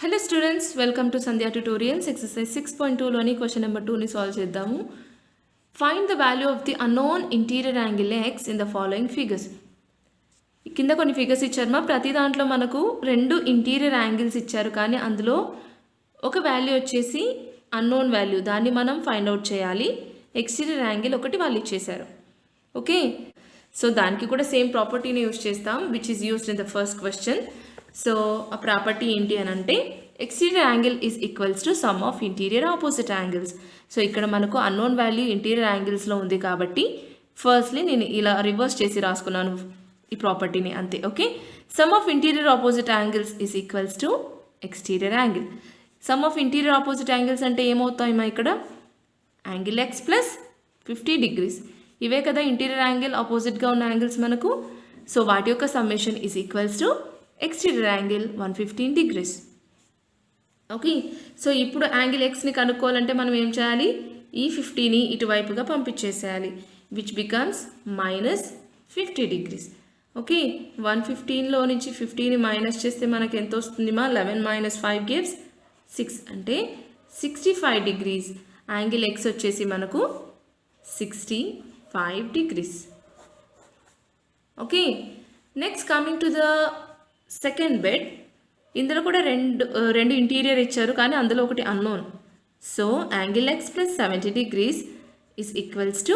Hello students, welcome to Sandhya tutorials. Exercise 6.2 లోని question number 2 ని solve చేద్దాము. Find the value of the unknown interior angle x in the following figures. కింద కొన్ని figures ఇచ్చారు. ప్రతి దాంట్లో మనకు రెండు ఇంటీరియర్ యాంగిల్స్ ఇచ్చారు, కానీ అందులో ఒక వాల్యూ వచ్చేసి అన్నోన్ వాల్యూ, దాన్ని మనం ఫైండ్ అవుట్ చేయాలి. ఎక్స్టీరియర్ యాంగిల్ ఒకటి వాళ్ళు ఇచ్చేశారు. ఓకే, సో దానికి కూడా సేమ్ ప్రాపర్టీని యూజ్ చేస్తాం, which is used in the first question. So ఆ ప్రాపర్టీ ఏంటి అని అంటే exterior angle is equals to some of interior opposite angles. So ఇక్కడ మనకు అన్నోన్ వాల్యూ ఇంటీరియర్ యాంగిల్స్లో ఉంది కాబట్టి ఫస్ట్లీ నేను ఇలా రివర్స్ చేసి రాసుకున్నాను ఈ ప్రాపర్టీని, అంతే. Okay, some of interior opposite angles is equals to exterior angle. Some of interior opposite angles అంటే ఏమవుతాయమ్మా, ఇక్కడ యాంగిల్ ఎక్స్ ప్లస్ 50 degrees. ఇవే కదా ఇంటీరియర్ యాంగిల్ ఆపోజిట్గా ఉన్న యాంగిల్స్ మనకు. సో వాటి యొక్క summation is equals to exterior angle 115 degrees. Okay, so ఇప్పుడు యాంగిల్ ఎక్స్ని కనుక్కోవాలంటే మనం ఏం చేయాలి, ఈ 50ని ఇటువైపుగా పంపించేసేయాలి, విచ్ బికమ్స్ -50 degrees. ఓకే, 115లో నుంచి 50ని మైనస్ చేస్తే మనకు ఎంత వస్తుంది మా, 11 - 5 gives 6, అంటే 65 degrees. యాంగిల్ ఎక్స్ వచ్చేసి మనకు 65 degrees. Okay, next coming to the second bed. ఇందులో కూడా రెండు ఇంటీరియర్ ఇచ్చారు, కానీ అందులో ఒకటి unknown. So angle x plus 70 degrees is equals to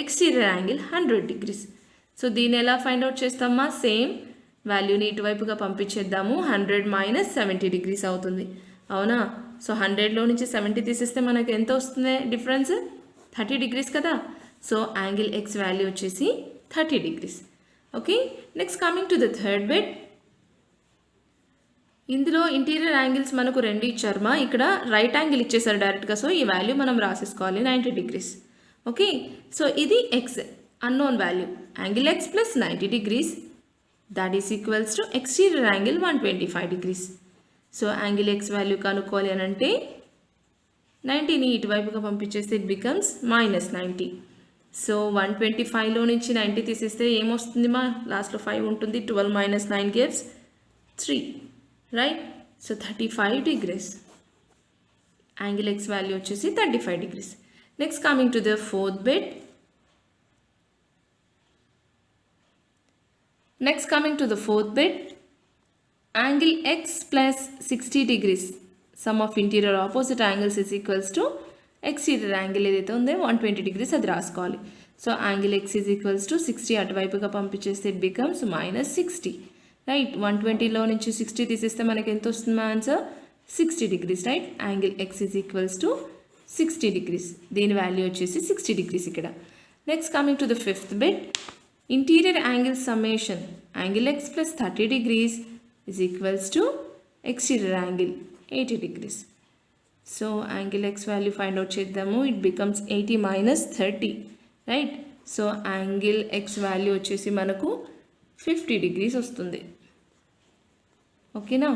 exterior angle 100 degrees. So దీన్ని ఎలా ఫైండ్ అవుట్ చేస్తామా, సేమ్ వాల్యూని ఇటువైపుగా పంపించేద్దాము. 100 - 70 degrees అవుతుంది, అవునా. సో 100లో నుంచి 70 తీసేస్తే మనకు ఎంత వస్తుంది డిఫరెన్స్, 30 degrees కదా. సో యాంగిల్ ఎక్స్ వాల్యూ వచ్చేసి 30 degrees. Okay, next coming to the third bed. ఇందులో ఇంటీరియర్ యాంగిల్స్ మనకు రెండు ఇచ్చారుమా, ఇక్కడ రైట్ యాంగిల్ ఇచ్చేసారు డైరెక్ట్గా. సో ఈ వాల్యూ మనం రాసేసుకోవాలి 90 degrees. ఓకే, సో ఇది X unknown value, angle x plus 90 degrees, that is equals to exterior angle 125 degrees. So angle x value కనుక్కోవాలి అని అంటే 90ని ఇటువైపుగా పంపించేస్తే ఇట్ బికమ్స్ -90. సో 125లో నుంచి 90 తీసేస్తే ఏమొస్తుంది మా, లాస్ట్లో 5 ఉంటుంది. 12 - 9 gives 3, right. So 35 degrees. Angle x value వచ్చేసి 35 degrees. Next coming to the fourth bed. Angle x plus 60 degrees. Some of interior opposite angles is equals to exterior angle ఏదైతే ఉందో 120 degrees, అది రాసుకోవాలి. So angle x is equals to 60 అటువైపుగా పంపించేస్తే it becomes -60, right. 120లో నుంచి 60 తీసేస్తే మనకి ఎంత వస్తుంది answer, 60 degrees, right. Angle x is equals to 60 degrees. దీని వాల్యూ వచ్చేసి 60 degrees ఇక్కడ. Next coming to the fifth bit. Interior angle summation angle x plus 30 degrees is equals to exterior angle 80 degrees. So angle x value find out చేద్దాము, it becomes 80 - 30, right. So angle x value వచ్చేసి మనకు 50 degrees వస్తుంది, ఓకేనా.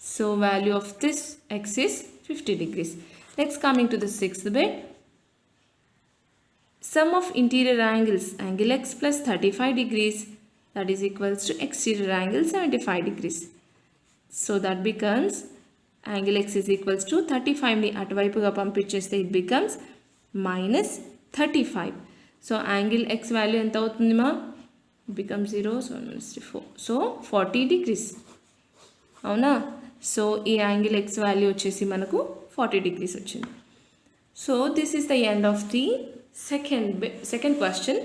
So value of this x is 50 degrees. Next coming to the sixth bit. Sum of interior angles angle x plus 35 degrees, that is equals to exterior angle 75 degrees. So that becomes angle x is equals to 35ని అటువైపుగా పంపించేస్తే it becomes -35. So angle x value ఎంత అవుతుంది మా, become 0, so 4, so 40 degrees, అవునా. So ఈ angle x value వచ్చేసి మనకు 40 degrees వచ్చింది. So this is the end of the second question,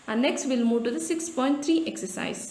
and next we'll move to the 6.3 exercise.